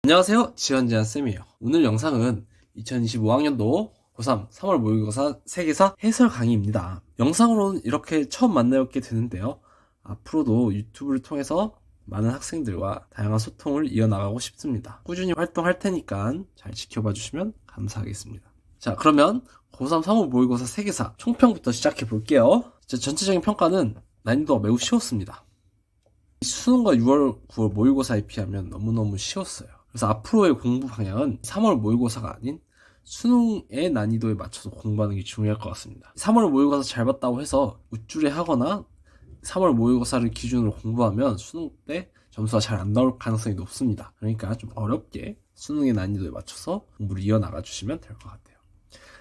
안녕하세요, 지원지한쌤이에요. 오늘 영상은 2025학년도 고3 3월 모의고사 세계사 해설 강의입니다. 영상으로는 이렇게 처음 만나뵙게 되는데요. 앞으로도 유튜브를 통해서 많은 학생들과 다양한 소통을 이어나가고 싶습니다. 꾸준히 활동할 테니까 잘 지켜봐 주시면 감사하겠습니다. 자, 그러면 고3 3월 모의고사 세계사 총평부터 시작해 볼게요. 전체적인 평가는 난이도가 매우 쉬웠습니다. 수능과 6월, 9월 모의고사에 비하면 너무너무 쉬웠어요. 그래서 앞으로의 공부 방향은 3월 모의고사가 아닌 수능의 난이도에 맞춰서 공부하는 게 중요할 것 같습니다. 3월 모의고사 잘 봤다고 해서 우쭐해 하거나 3월 모의고사를 기준으로 공부하면 수능 때 점수가 잘 안 나올 가능성이 높습니다. 그러니까 좀 어렵게 수능의 난이도에 맞춰서 공부를 이어나가 주시면 될 것 같아요.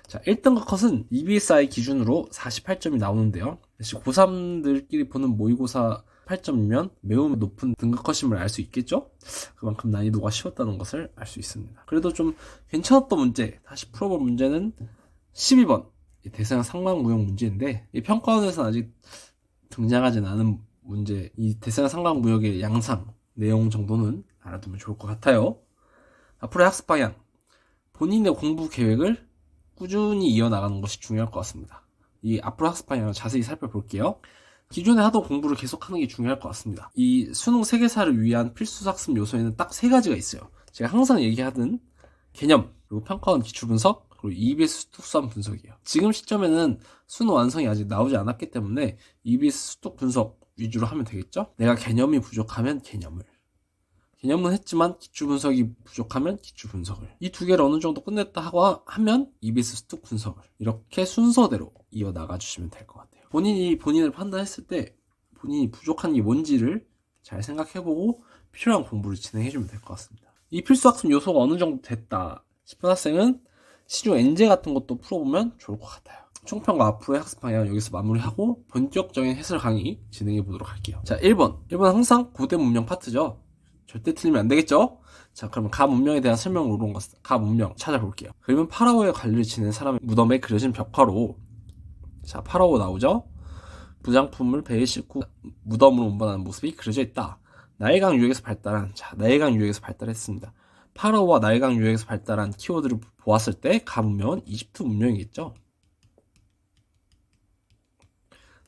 자, 1등급 컷은 EBSI 기준으로 48점이 나오는데요. 고3들끼리 보는 모의고사 8점이면 매우 높은 등급 컷임을 알 수 있겠죠? 그만큼 난이도가 쉬웠다는 것을 알 수 있습니다. 그래도 좀 괜찮았던 문제, 다시 풀어볼 문제는 12번 대서양 상관무역 문제인데, 이 평가원에서는 아직 등장하진 않은 문제, 이 대서양 상관무역의 양상 내용 정도는 알아두면 좋을 것 같아요. 앞으로의 학습 방향, 본인의 공부 계획을 꾸준히 이어나가는 것이 중요할 것 같습니다. 이 앞으로 학습 방향을 자세히 살펴볼게요. 기존에 하던 공부를 계속하는 게 중요할 것 같습니다. 이 수능 세계사를 위한 필수 학습 요소에는 딱 세 가지가 있어요. 제가 항상 얘기하던 개념, 그리고 평가원 기출 분석, 그리고 EBS 수특수함 분석이에요. 지금 시점에는 수능 완성이 아직 나오지 않았기 때문에 EBS 수특 분석 위주로 하면 되겠죠? 내가 개념이 부족하면 개념은 했지만 기출 분석이 부족하면 기출 분석을, 이 두 개를 어느 정도 끝냈다 하고 하면 EBS 수특 분석을, 이렇게 순서대로 이어나가 주시면 될 것 같아요. 본인이 본인을 판단했을 때 본인이 부족한 게 뭔지를 잘 생각해보고 필요한 공부를 진행해주면 될 것 같습니다. 이 필수 학습 요소가 어느 정도 됐다 싶은 학생은 시중 엔제 같은 것도 풀어보면 좋을 것 같아요. 총평과 앞으로의 학습 방향은 여기서 마무리하고 본격적인 해설 강의 진행해 보도록 할게요. 자, 1번 항상 고대 문명 파트죠. 절대 틀리면 안 되겠죠? 자, 그러면 가 문명에 대한 설명을 오른 것, 가 문명 찾아볼게요. 그러면 파라오의 관리를 지낸 사람의 무덤에 그려진 벽화로, 자, 파라오 나오죠? 부장품을 배에 싣고 무덤으로 운반하는 모습이 그려져 있다. 나일강 유역에서 발달한, 자, 나일강 유역에서 발달했습니다. 파라오와 나일강 유역에서 발달한 키워드를 보았을 때 가 문명은 이집트 문명이겠죠?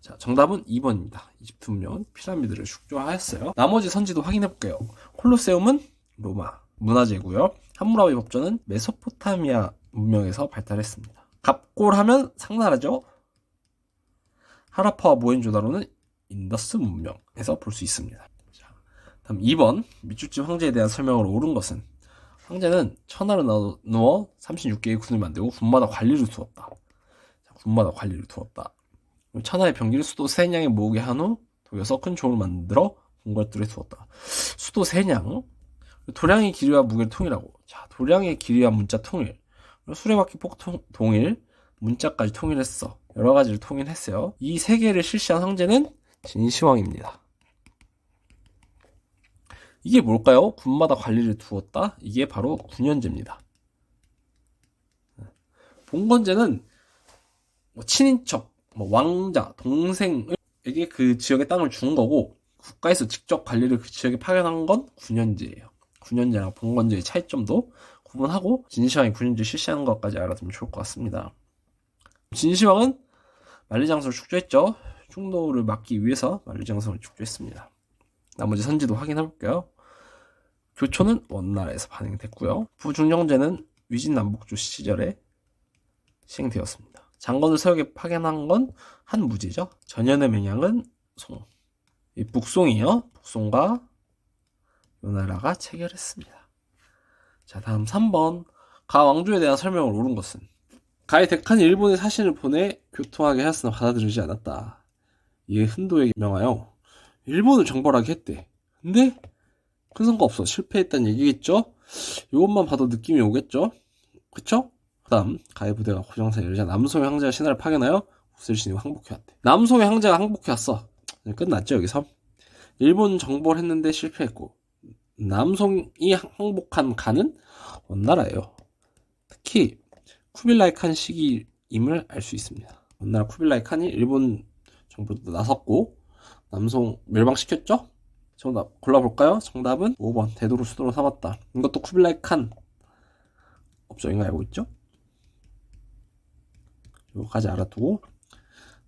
자, 정답은 2번입니다. 이집트 문명은 피라미드를 축조하였어요. 나머지 선지도 확인해볼게요. 콜로세움은 로마 문화재고요. 함무라비 법전은 메소포타미아 문명에서 발달했습니다. 갑골하면 상나라죠. 하라파와 모헨조다로는 인더스 문명에서 볼 수 있습니다. 자, 다음 2번 밑줄집 황제에 대한 설명을 옳은 것은, 황제는 천하를 나누어 36개의 군을 만들고 군마다 관리를 두었다. 자, 군마다 관리를 두었다. 천하의 병기를 수도 세냥에 모으게 한 후 독여서 큰 종을 만들어 궁궐들에 두었다. 수도 세냥, 도량의 길이와 무게를 통일하고, 자, 도량의 길이와 문자 통일, 수레바퀴 폭 동일, 문자까지 통일했어. 여러 가지를 통일했어요. 이 세 개를 실시한 황제는 진시황입니다. 이게 뭘까요? 군마다 관리를 두었다. 이게 바로 군현제입니다. 봉건제는 친인척, 왕자, 동생에게 그 지역의 땅을 준 거고, 국가에서 직접 관리를 그 지역에 파견한 건 군현제예요. 군현제랑 봉건제의 차이점도 구분하고 진시황이 군현제 실시하는 것까지 알아두면 좋을 것 같습니다. 진시황은 만리장성을 축조했죠. 충돌을 막기 위해서 만리장성을 축조했습니다. 나머지 선지도 확인해볼게요. 교초는 원나라에서 반영됐고요. 부중령제는 위진남북조 시절에 시행되었습니다. 장건을 서역에 파견한 건 한무지죠. 전현의 맹양은 송. 이 북송이요. 북송과 요나라가 체결했습니다. 자, 다음 3번 가 왕조에 대한 설명을 옳은 것은, 가의 덱한이 일본에 사신을 보내 교통하게 하였으나 받아들이지 않았다. 이에 흔도에게 명하여 일본을 정벌하게 했대. 근데 큰 성과 없어 실패했다는 얘기겠죠? 이것만 봐도 느낌이 오겠죠? 그쵸? 그 다음 가의 부대가 고정사에 이르자 남송의 황제가 신하를 파견하여 우슬신이 항복해왔대. 남송의 황제가 항복해왔어. 끝났죠 여기서? 일본 정벌했는데 실패했고, 남송이 항복한 가는 원나라예요. 특히 쿠빌라이 칸 시기임을 알 수 있습니다. 원나라 쿠빌라이 칸이 일본 정부도 나섰고 남송 멸망시켰죠? 정답 골라볼까요? 정답은 5번 대도로 수도로 삼았다. 이것도 쿠빌라이 칸 업적인 거 알고 있죠? 이거까지 알아두고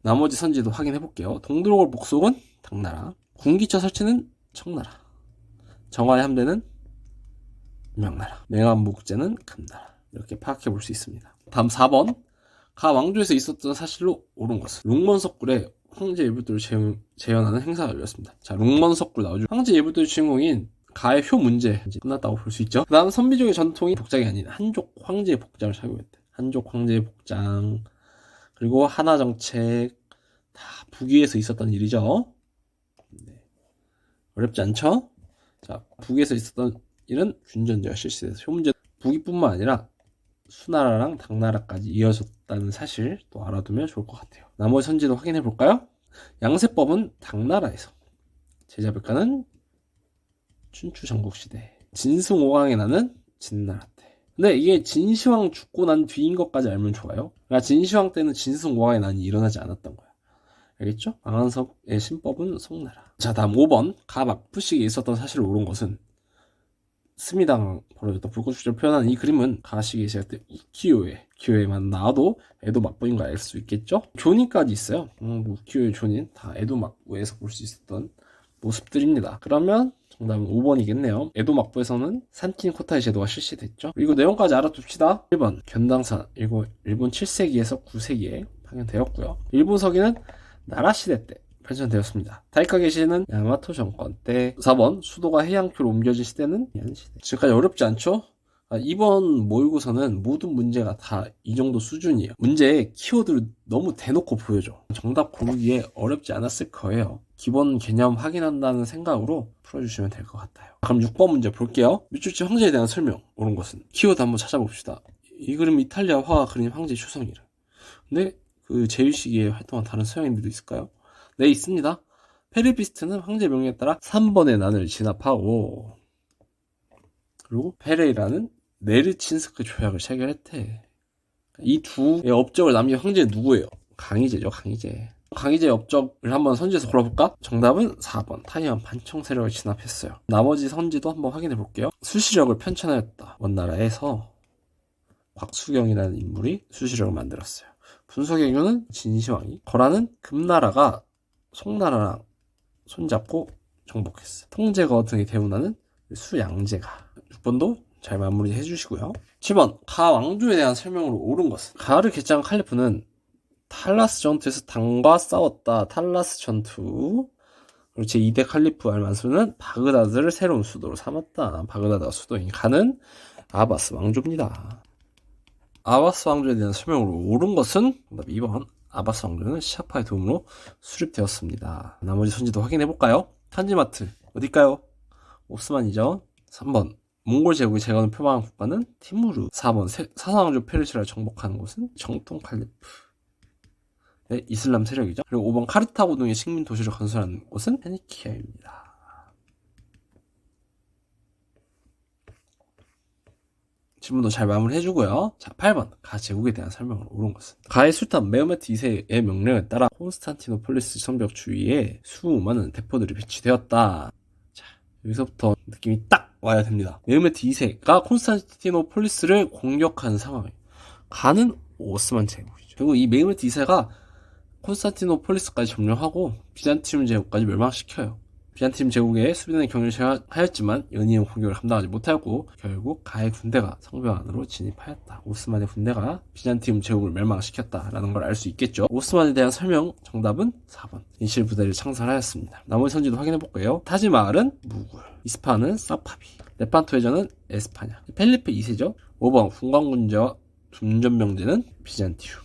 나머지 선지도 확인해 볼게요. 동들어올 복속은 당나라, 군기처 설치는 청나라, 정화의 함대는 명나라, 맹암묵제는 금나라. 이렇게 파악해 볼 수 있습니다. 다음 4번 가 왕조에서 있었던 사실로 옳은 것은 룽먼석굴에 황제 예불도를 재현하는 행사가 열렸습니다. 자, 룽먼석굴 나오죠. 황제 예불도의 주인공인 가의 효 문제 이제 끝났다고 볼 수 있죠. 그 다음 선비족의 전통이 복장이 아닌 한족 황제의 복장을 착용했대. 한족 황제의 복장, 그리고 하나정책, 다 북위에서 있었던 일이죠. 네. 어렵지 않죠? 자, 북위에서 있었던 일은 균전제가 실시돼서 효문제 북위뿐만 아니라 수나라랑 당나라까지 이어졌다는 사실 또 알아두면 좋을 것 같아요. 나머지 선지도 확인해 볼까요? 양세법은 당나라에서, 제자백가는 춘추 전국시대, 진승오강의 나는 진나라 때. 근데 이게 진시황 죽고 난 뒤인 것까지 알면 좋아요. 그러니까 진시황 때는 진승오강의 난이 일어나지 않았던 거야. 알겠죠? 망한석의 신법은 송나라. 자, 다음 5번 가 막부식에 있었던 사실을 옳은 것은 스미당 벌어졌다 불꽃축제를 표현하는 이 그림은 가시기 시작 때 우키요에만 나와도 에도 막부인 거 알 수 있겠죠? 조닌까지 있어요. 우키요의 조닌 다 에도 막부에서 볼 수 있었던 모습들입니다. 그러면 정답은 5번이겠네요. 에도 막부에서는 산킨 코타이 제도가 실시됐죠. 그리고 내용까지 알아둡시다. 1번 견당사 일본 7세기에서 9세기에 파견되었고요. 일본 서기는 나라 시대 때 발전되었습니다. 다이카게 시는 야마토 정권 때. 4번 수도가 해양교로 옮겨진 시대는 미안 시대. 지금까지 어렵지 않죠? 이번 모의고사는 모든 문제가 다 이 정도 수준이에요. 문제의 키워드를 너무 대놓고 보여줘. 정답 고르기에 어렵지 않았을 거예요. 기본 개념 확인한다는 생각으로 풀어주시면 될 것 같아요. 그럼 6번 문제 볼게요. 미추치 황제에 대한 설명 옳은 것은 키워드 한번 찾아봅시다. 이 그림 이탈리아 화가 그린 황제 추성이래. 근데 그 제위 시기에 활동한 다른 서양인들도 있을까요? 네, 있습니다. 페르피스트는 황제 명령에 따라 3번의 난을 진압하고, 그리고 페레이라는 네르친스크 조약을 체결했대. 이 두의 업적을 남긴 황제는 누구예요? 강희제죠, 강희제. 강희제의 업적을 한번 선지에서 골라볼까? 정답은 4번 타이완 반청 세력을 진압했어요. 나머지 선지도 한번 확인해 볼게요. 수시력을 편찬하였다. 원나라에서 곽수경이라는 인물이 수시력을 만들었어요. 분석의교는 진시황이, 거라는 금나라가 송나라랑 손잡고 정복했어. 통제거 등의 대운하는 수양제가. 6번도 잘 마무리해 주시고요. 7번 가 왕조에 대한 설명으로 옳은 것은 가를 개장한 칼리프는 탈라스 전투에서 당과 싸웠다. 탈라스 전투. 그리고 제2대 칼리프 알만수는 바그다드를 새로운 수도로 삼았다. 바그다드가 수도인 가는 아바스 왕조입니다. 아바스 왕조에 대한 설명으로 옳은 것은 2번 아바스 왕조는 시아파의 도움으로 수립되었습니다. 나머지 선지도 확인해볼까요? 탄지마트 어딜까요? 오스만이죠. 3번 몽골 제국의 재건을 표방한 국가는 티무르. 4번 사상왕조 페르시아를 정복하는 곳은 정통 칼리프. 네, 이슬람 세력이죠. 그리고 5번 카르타고 등의 식민 도시를 건설하는 곳은 페니키아입니다. 질문도 잘 마무리해주고요. 자, 8번 가 제국에 대한 설명을 옳은 것은 가의 술탄 메호메트 2세의 명령에 따라 콘스탄티노폴리스 성벽 주위에 수많은 대포들이 배치되었다. 자, 여기서부터 느낌이 딱 와야 됩니다. 메호메트 2세가 콘스탄티노폴리스를 공격하는 상황이에요. 가는 오스만 제국이죠. 그리고 이 메호메트 2세가 콘스탄티노폴리스까지 점령하고 비잔티움 제국까지 멸망시켜요. 비잔티움 제국의 수비단의 경유를 하였지만 연이은 공격을 감당하지 못하였고 결국 가의 군대가 성벽 안으로 진입하였다. 오스만의 군대가 비잔티움 제국을 멸망시켰다라는 걸 알 수 있겠죠. 오스만에 대한 설명 정답은 4번 인실 부대를 창설하였습니다. 나머지 선지도 확인해볼게요. 타지마을은 무굴, 이스파한은 사파비, 레판토 해전은 에스파냐, 펠리페 2세죠. 5번 군광군제와 둔전병제는 비잔티움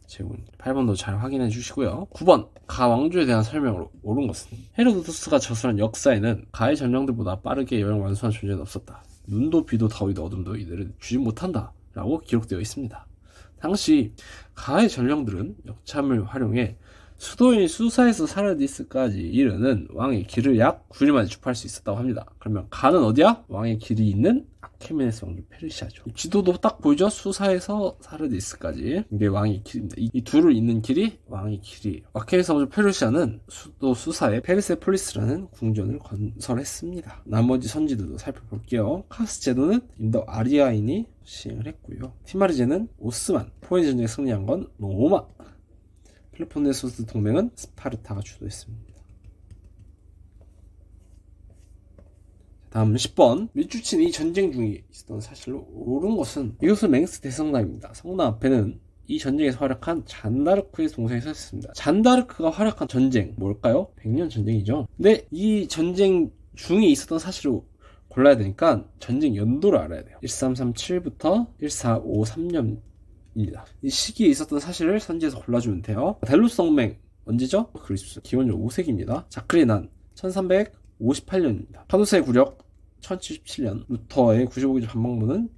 제국. 8번도 잘 확인해 주시고요. 9번 가 왕조에 대한 설명으로 옳은 것은 헤로도토스가 저술한 역사에는 가의 전령들보다 빠르게 여행 완수한 존재는 없었다. 눈도 비도 더위도 어둠도 이들을 주지 못한다 라고 기록되어 있습니다. 당시 가의 전령들은 역참을 활용해 수도인 수사에서 사르디스까지 이르는 왕의 길을 약 9일 만에 주파할 수 있었다고 합니다. 그러면 가는 어디야? 왕의 길이 있는 아케메네스 왕조 페르시아죠. 지도도 딱 보이죠? 수사에서 사르디스까지 이게 왕의 길입니다. 이 둘을 잇는 길이 왕의 길이에요. 아케메네스 왕조 페르시아는 수도 수사에 페르세폴리스라는 궁전을 건설했습니다. 나머지 선지들도 살펴볼게요. 카스 제도는 인도 아리아인이 시행을 했고요. 티마리제는 오스만, 포에니 전쟁에 승리한 건 로마, 펠로폰네소스 동맹은 스파르타가 주도했습니다. 다음 10번. 밀주친이 전쟁 중에 있었던 사실로 옳은 것은 이것은 맹스 대성남입니다. 성남 앞에는 이 전쟁에서 활약한 잔다르크의 동생이 서 있습니다. 잔다르크가 활약한 전쟁 뭘까요? 100년 전쟁이죠. 근데 이 전쟁 중에 있었던 사실로 골라야 되니까 전쟁 연도를 알아야 돼요. 1337부터 1453년 입니다. 이 시기에 있었던 사실을 선지에서 골라주면 돼요. 델루스 동맹 언제죠? 그리스 기원전 5세기입니다. 자크리의 난 1358년입니다. 파누스의 굴욕 1077년, 루터의 95기 반박문은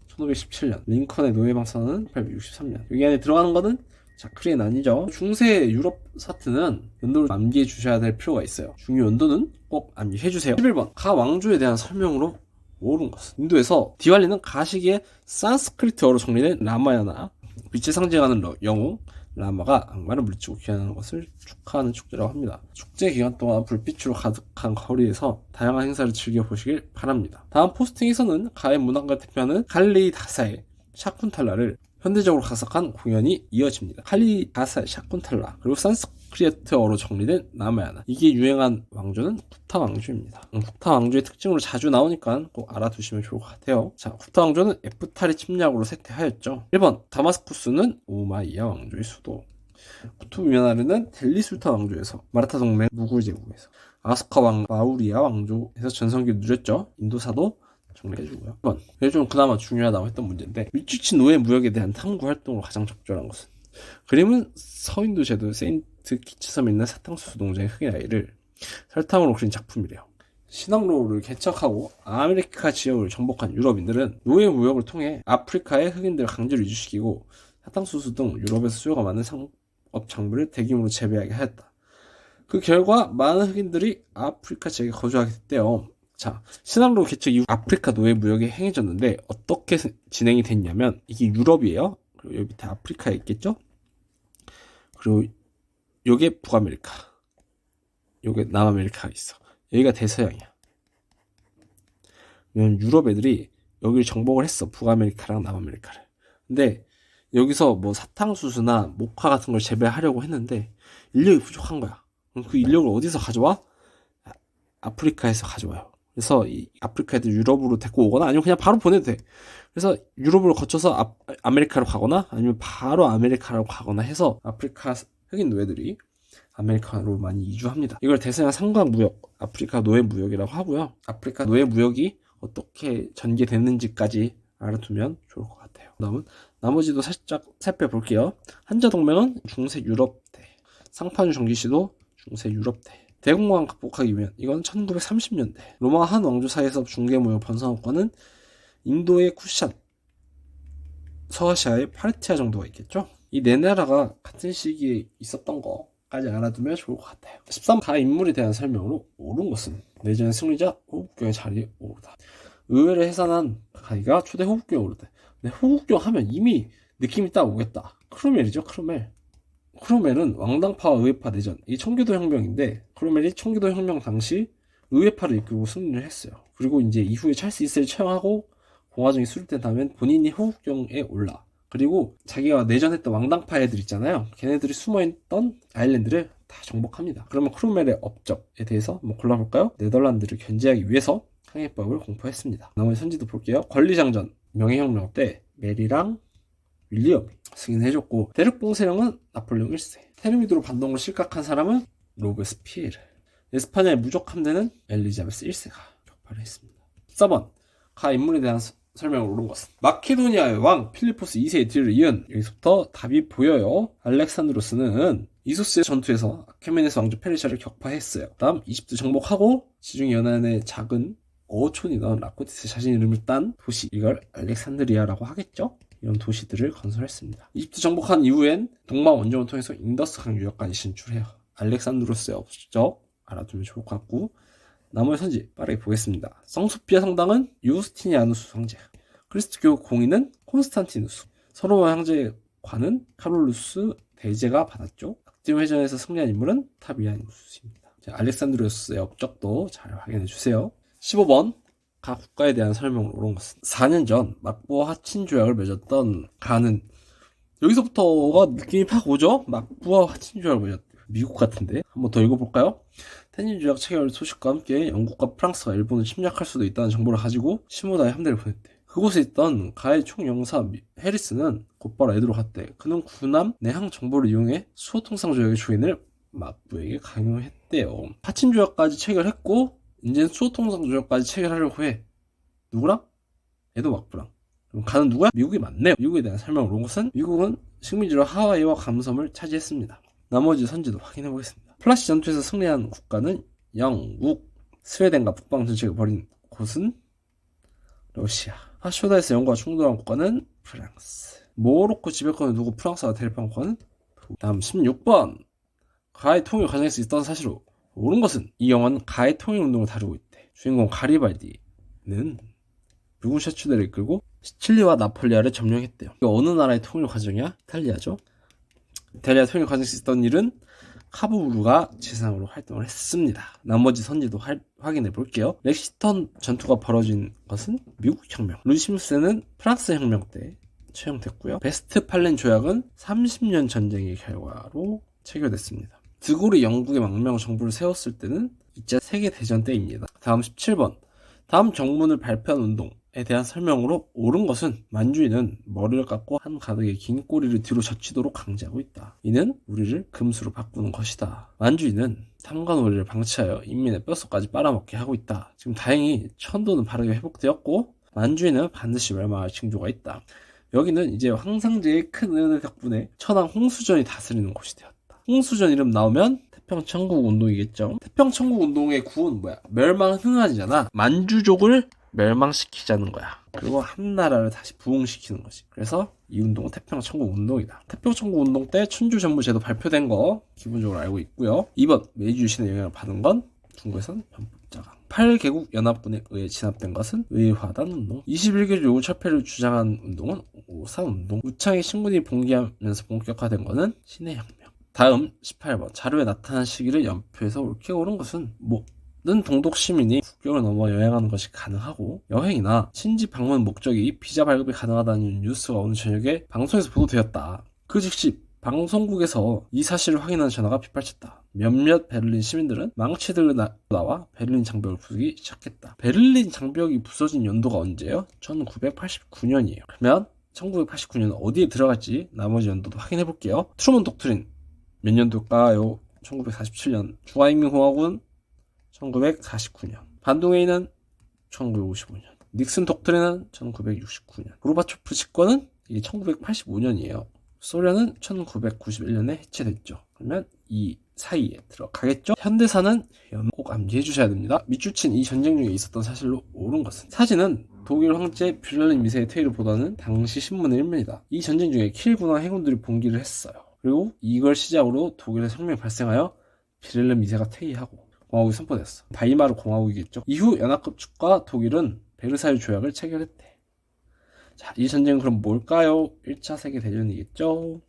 1517년, 링컨의 노예방선은 1863년. 여기 안에 들어가는 거는 자크리의 난이죠. 중세 유럽 사트는 연도를 암기해 주셔야 될 필요가 있어요. 중요 연도는 꼭 암기해 주세요. 11번 가 왕조에 대한 설명으로 옳은 것은 인도에서 디왈리는 가시기의 산스크리트어로 정리된 라마야나, 빛을 상징하는 영웅 라마가 악마를 물리치고 귀환하는 것을 축하하는 축제라고 합니다. 축제 기간 동안 불빛으로 가득한 거리에서 다양한 행사를 즐겨보시길 바랍니다. 다음 포스팅에서는 가의 문화를 대표하는 칼리 다사의 샤쿤탈라를 현대적으로 가삭한 공연이 이어집니다. 칼리 다사의 샤쿤탈라, 그리고 산스크리트어로 정리된 라마야나. 이게 유행한 왕조는 쿠타 왕조입니다. 쿠타 왕조의 특징으로 자주 나오니까 꼭 알아두시면 좋을 것 같아요. 자, 쿠타 왕조는 에프타리 침략으로 쇠퇴하였죠. 1번 다마스쿠스는 우마이야 왕조의 수도, 쿠투브 미나르는 델리 술탄 왕조에서, 마라타 동맹 무굴 제국에서, 아스카 왕 마우리아 왕조에서 전성기를 누렸죠. 인도사도 정리해주고요. 1번 이게 좀 그나마 중요하다고 했던 문제인데, 밀주치 노예 무역에 대한 탐구 활동으로 가장 적절한 것은, 그림은 서인도 제도 세인트 키츠섬에 있는 사탕수수 농장의 흑인 아이를 설탕으로 그린 작품이래요. 신항로를 개척하고 아메리카 지역을 정복한 유럽인들은 노예 무역을 통해 아프리카의 흑인들을 강제로 이주시키고 사탕수수 등 유럽에서 수요가 많은 상업 작물을 대규모로 재배하게 하였다. 그 결과 많은 흑인들이 아프리카 지역에 거주하게 됐대요. 자, 신항로 개척 이후 아프리카 노예 무역이 행해졌는데 어떻게 진행이 됐냐면, 이게 유럽이에요. 그리고 여기 밑에 아프리카에 있겠죠? 그리고 요게 북아메리카, 요게 남아메리카가 있어. 여기가 대서양이야. 왜냐면 유럽 애들이 여기를 정복을 했어. 북아메리카랑 남아메리카를. 근데 여기서 뭐 사탕수수나 모카 같은 걸 재배하려고 했는데 인력이 부족한 거야. 그럼 그 인력을 어디서 가져와? 아프리카에서 가져와요. 그래서 이 아프리카 애들 유럽으로 데리고 오거나 아니면 그냥 바로 보내도 돼. 그래서 유럽으로 거쳐서 아메리카로 가거나 아니면 바로 아메리카로 가거나 해서 아프리카 흑인 노예들이 아메리카로 많이 이주합니다. 이걸 대서양 상관무역, 아프리카 노예 무역이라고 하고요. 아프리카 노예 무역이 어떻게 전개됐는지까지 알아두면 좋을 것 같아요. 다음은 나머지도 살짝 살펴볼게요. 한자동맹은 중세 유럽대, 상파뉴 정기시도 중세 유럽대. 대공황 극복하기 위한, 이건 1930년대. 로마 한 왕조 사이에서 중개무역 번성권은 인도의 쿠샨, 서아시아의 파르티아 정도가 있겠죠. 이 네 나라가 같은 시기에 있었던 거까지 알아두면 좋을 것 같아요. 13. 가 인물에 대한 설명으로 옳은 것은 내전의 승리자 호국경의 자리에 오르다. 의회를 해산한 가이가 초대 호국경에 오르다. 근데 호국경 하면 이미 느낌이 딱 오겠다. 크로멜이죠. 크로멜은 왕당파와 의회파 내전, 이 청교도 혁명인데, 크로멜이 청교도 혁명 당시 의회파를 이끌고 승리를 했어요. 그리고 이제 이후에 찰스 2세를 처형하고 공화정이 수립된 다음엔 본인이 호국경에 올라. 그리고 자기가 내전했던 왕당파 애들 있잖아요. 걔네들이 숨어있던 아일랜드를 다 정복합니다. 그러면 크로멜의 업적에 대해서 한번 골라볼까요? 네덜란드를 견제하기 위해서 항해법을 공포했습니다. 나머지 선지도 볼게요. 권리장전, 명예혁명 때 메리랑 윌리엄이 승인해줬고, 대륙봉쇄령은 나폴레옹 1세, 테르미드로 반동으로 실각한 사람은 로베스피에르, 에스파냐의 무적 함대는 엘리자베스 1세가 격파를 했습니다. 14번 가 인물에 대한 설명을 옳은 것은 마케도니아의 왕 필리포스 2세의 뒤를 이은, 여기서부터 답이 보여요. 알렉산드로스는 이소스의 전투에서 아케메네스 왕조 페르시아를 격파했어요. 다음 이집트 정복하고 지중해 연안의 작은 어촌이던 라코티스 자신 이름을 딴 도시, 이걸 알렉산드리아라고 하겠죠. 이런 도시들을 건설했습니다. 이집트 정복한 이후엔 동방 원정을 통해서 인더스강 유역까지 진출해요. 알렉산드로스의 업적 알아두면 좋을 것 같고, 나머지 선지 빠르게 보겠습니다. 성소피아 성당은 유스티니아누스 황제, 그리스도교 공인은 콘스탄티누스, 서로마 황제관은 카롤루스 대제가 받았죠. 악진 회전에서 승리한 인물은 타비아누스입니다. 알렉산드로스의 업적도 잘 확인해 주세요. 15번 각 국가에 대한 설명으로 옳은 것은 4년 전 막부와 하친 조약을 맺었던 가는, 여기서부터가 느낌이 팍 오죠? 막부와 하친 조약을 맺었던 미국 같은데 한번 더 읽어볼까요? 텐진 조약 체결 소식과 함께 영국과 프랑스가 일본을 침략할 수도 있다는 정보를 가지고 시모다에 함대를 보냈대. 그곳에 있던 가의 총영사 해리스는 곧바로 에도로 갔대. 그는 군함 내항 정보를 이용해 수호통상 조약의 조인을 막부에게 강요했대요. 하친 조약까지 체결했고 이제는 수호통상 조약까지 체결하려고 해. 누구랑? 에도 막부랑. 그럼 가는 누구야? 미국이 맞네요. 미국에 대한 설명을 온 것은 미국은 식민지로 하와이와 감섬을 차지했습니다. 나머지 선지도 확인해 보겠습니다. 플라시 전투에서 승리한 국가는 영국, 스웨덴과 북방 전쟁을 벌인 곳은 러시아, 하쇼다에서 영국과 충돌한 국가는 프랑스, 모로코 지배권을 두고 프랑스가 대립한 국가는 다음 16번 가의 통일 과정에서 있던 사실로 옳은 것은 이 영화는 가의 통일 운동을 다루고 있대. 주인공 가리발디는 붉은 셔츠들을 이끌고 시칠리와 나폴리아를 점령했대요. 이거 어느 나라의 통일 과정이야? 이탈리아죠. 이탈리아 통일 과정에서 있었던 일은 카부루가 지상으로 활동을 했습니다. 나머지 선지도 확인해 볼게요. 렉시턴 전투가 벌어진 것은 미국 혁명, 루시무스는 프랑스 혁명 때 채용됐고요. 베스트팔렌 조약은 30년 전쟁의 결과로 체결됐습니다. 드골이 영국의 망명 정부를 세웠을 때는 2차 세계대전 때입니다. 다음 17번 다음 정문을 발표한 운동에 대한 설명으로 옳은 것은 만주인은 머리를 깎고 한 가득의 긴 꼬리를 뒤로 젖히도록 강제하고 있다. 이는 우리를 금수로 바꾸는 것이다. 만주인은 탐과 놀이를 방치하여 인민의 뼛속까지 빨아먹게 하고 있다. 지금 다행히 천도는 바르게 회복되었고 만주인은 반드시 멸망할 징조가 있다. 여기는 이제 황상제의 큰 은혜 덕분에 천황 홍수전이 다스리는 곳이 되었다. 홍수전 이름 나오면 태평천국 운동이겠죠. 태평천국 운동의 구호는 뭐야? 멸망흥한이잖아. 만주족을 멸망시키자는 거야. 그리고 한 나라를 다시 부흥시키는 거지. 그래서 이 운동은 태평천국 운동이다. 태평천국 운동 때 춘추전부제도 발표된 거 기본적으로 알고 있고요. 2번 메이지 유신의 영향을 받은 건 중국에선 변법자강. 8개국 연합군에 의해 진압된 것은 의화단 운동. 21개조 요구 철폐를 주장한 운동은 오산 운동. 우창의 신군이 봉기하면서 본격화된 것은 신의 혁명. 다음 18번 자료에 나타난 시기를 연표해서 옳게 옳은 것은 모든 동독 시민이 국경을 넘어 여행하는 것이 가능하고 여행이나 친지 방문 목적이 비자 발급이 가능하다는 뉴스가 오늘 저녁에 방송에서 보도되었다. 그 즉시 방송국에서 이 사실을 확인하는 전화가 빗발쳤다. 몇몇 베를린 시민들은 망치 들고 나와 베를린 장벽을 부수기 시작했다. 베를린 장벽이 부서진 연도가 언제예요? 1989년이에요. 그러면 1989년 어디에 들어갈지 나머지 연도도 확인해 볼게요. 트루먼 독트린 몇 년도일까요? 1947년. 중화인민공화국은 1949년. 반동회의는 1955년. 닉슨 독트린은 1969년. 고르바초프 집권은 이게 1985년이에요. 소련은 1991년에 해체됐죠. 그러면 이 사이에 들어가겠죠? 현대사는 꼭 암기해 주셔야 됩니다. 밑줄친 이 전쟁 중에 있었던 사실로 옳은 것은 사진은 독일 황제 빌헬름 2세의 퇴위를 보도하는 당시 신문의 일면이다. 이 전쟁 중에 킬 군왕 해군들이 봉기를 했어요. 그리고 이걸 시작으로 독일에서 혁명이 발생하여 빌헬름 2세가 퇴위하고 공화국이 선포됐어. 바이마르 공화국이겠죠. 이후 연합국 측과 독일은 베르사유 조약을 체결했대. 자, 이 전쟁은 그럼 뭘까요? 1차 세계대전이겠죠.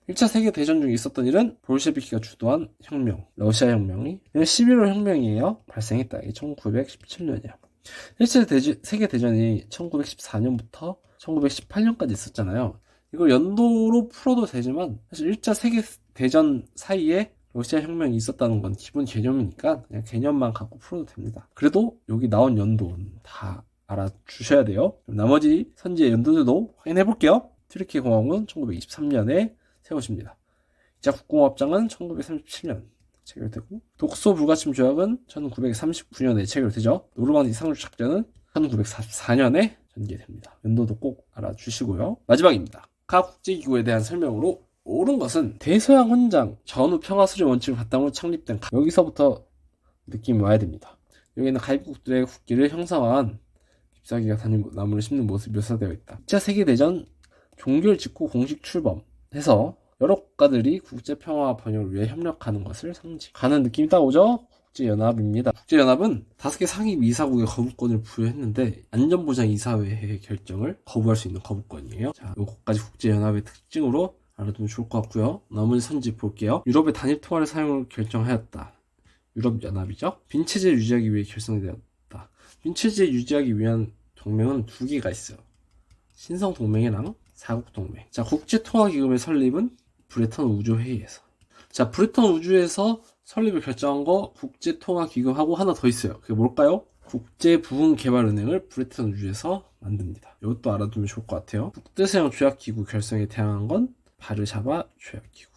1차 세계대전 중에 있었던 일은 볼셰비키가 주도한 혁명, 러시아 혁명이 11월 혁명이에요. 발생했다. 이게 1917년이야. 1차 세계대전이 1914년부터 1918년까지 있었잖아요. 이걸 연도로 풀어도 되지만 사실 1차 세계대전 사이에 러시아 혁명이 있었다는 건 기본 개념이니까 그냥 개념만 갖고 풀어도 됩니다. 그래도 여기 나온 연도는 다 알아주셔야 돼요. 나머지 선지의 연도들도 확인해 볼게요. 튀르키예 공화국은 1923년에 세워집니다. 2차 국공합장은 1937년 체결되고 독소 불가침 조약은 1939년에 체결되죠. 노르망디 상륙 작전은 1944년에 전개됩니다. 연도도 꼭 알아주시고요. 마지막입니다. 각 국제기구에 대한 설명으로 옳은 것은 대서양 헌장 전후 평화수립 원칙을 바탕으로 창립된 여기서부터 느낌이 와야 됩니다. 여기는 가입국들의 국기를 형상화한 잎사귀가 다닌 나무를 심는 모습이 묘사되어 있다. 2차 세계대전 종교를 짓고 공식 출범해서 여러 국가들이 국제평화 번영을 위해 협력하는 것을 상징하는 느낌이 딱 오죠? 국제연합입니다. 국제연합은 5개 상임 이사국에 거부권을 부여했는데 안전보장이사회의 결정을 거부할 수 있는 거부권이에요. 자, 요거까지 국제연합의 특징으로 알아두면 좋을 것 같고요. 나머지 선지 볼게요. 유럽의 단일 통화를 사용을 결정하였다. 유럽연합이죠. 빈체제 유지하기 위해 결성되었다. 빈체제 유지하기 위한 동맹은 2개가 있어요. 신성동맹이랑 사국동맹. 자, 국제통화기금의 설립은 브레턴 우주회의에서. 자, 브레턴 우주에서 설립을 결정한 거 국제통화기금하고 하나 더 있어요. 그게 뭘까요? 국제부흥개발은행을 브레턴 우주에서 만듭니다. 이것도 알아두면 좋을 것 같아요. 북대서양 조약기구 결성에 대항한 건 바르샤바 조약기구.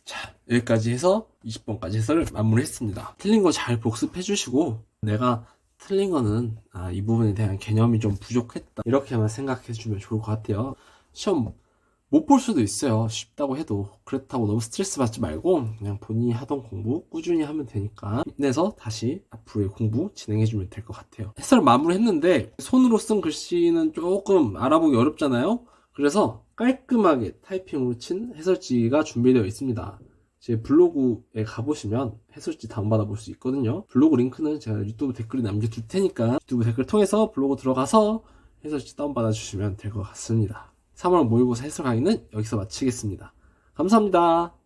자, 여기까지 해서 20번까지 해설을 마무리했습니다. 틀린 거 잘 복습해 주시고 내가 틀린 거는 이 부분에 대한 개념이 좀 부족했다 이렇게만 생각해 주면 좋을 것 같아요. 시험 못 볼 수도 있어요. 쉽다고 해도. 그렇다고 너무 스트레스 받지 말고 그냥 본인이 하던 공부 꾸준히 하면 되니까 힘내서 다시 앞으로의 공부 진행해 주면 될 것 같아요. 해설 마무리했는데 손으로 쓴 글씨는 조금 알아보기 어렵잖아요. 그래서 깔끔하게 타이핑으로 친 해설지가 준비되어 있습니다. 제 블로그에 가보시면 해설지 다운받아 볼 수 있거든요. 블로그 링크는 제가 유튜브 댓글에 남겨둘 테니까 유튜브 댓글 통해서 블로그 들어가서 해설지 다운받아 주시면 될 것 같습니다. 3월 모의고사 해설 강의는 여기서 마치겠습니다. 감사합니다.